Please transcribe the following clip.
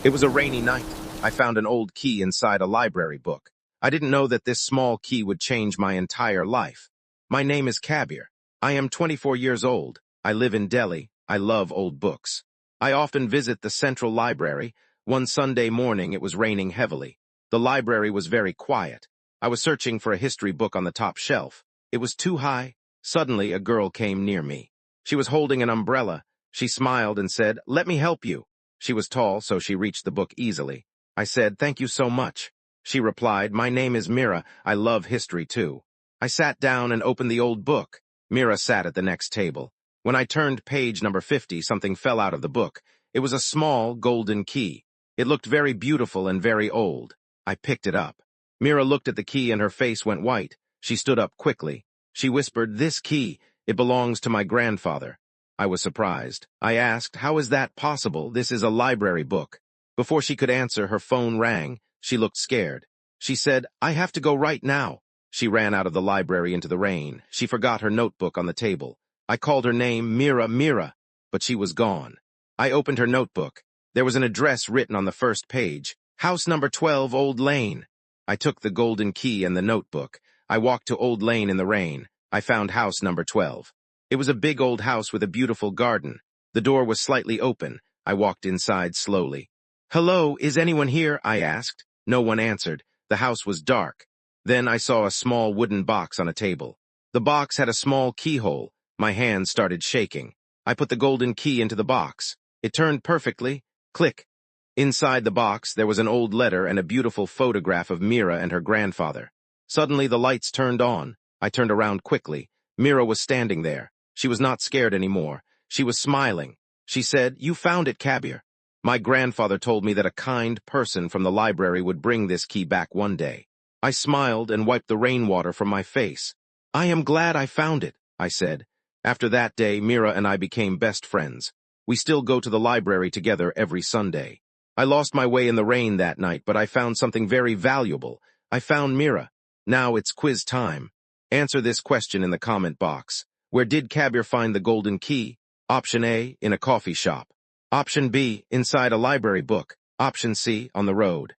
It was a rainy night. I found an old key inside a library book. I didn't know that this small key would change my entire life. My name is Kabir. I am 24 years old. I live in Delhi. I love old books. I often visit the Central Library. One Sunday morning, it was raining heavily. The library was very quiet. I was searching for a history book on the top shelf. It was too high. Suddenly, a girl came near me. She was holding an umbrella. She smiled and said, "Let me help you." She was tall, so she reached the book easily. I said, "Thank you so much." She replied, "My name is Meera. I love history too." I sat down and opened the old book. Meera sat at the next table. When I turned page number 50, something fell out of the book. It was a small, golden key. It looked very beautiful and very old. I picked it up. Meera looked at the key and her face went white. She stood up quickly. She whispered, "This key, it belongs to my grandfather." I was surprised. I asked, "How is that possible? This is a library book." Before she could answer, her phone rang. She looked scared. She said, "I have to go right now." She ran out of the library into the rain. She forgot her notebook on the table. I called her name, Meera, Meera, but she was gone. I opened her notebook. There was an address written on the first page, House number 12, Old Lane. I took the golden key and the notebook. I walked to Old Lane in the rain. I found house number 12. It was a big old house with a beautiful garden. The door was slightly open. I walked inside slowly. "Hello, is anyone here?" I asked. No one answered. The house was dark. Then I saw a small wooden box on a table. The box had a small keyhole. My hands started shaking. I put the golden key into the box. It turned perfectly. Click. Inside the box, there was an old letter and a beautiful photograph of Meera and her grandfather. Suddenly, the lights turned on. I turned around quickly. Meera was standing there. She was not scared anymore. She was smiling. She said, "You found it, Kabir. My grandfather told me that a kind person from the library would bring this key back one day." I smiled and wiped the rainwater from my face. "I am glad I found it," I said. After that day, Meera and I became best friends. We still go to the library together every Sunday. I lost my way in the rain that night, but I found something very valuable. I found Meera. Now it's quiz time. Answer this question in the comment box. Where did Kabir find the golden key? Option A, in a coffee shop. Option B, inside a library book. Option C, on the road.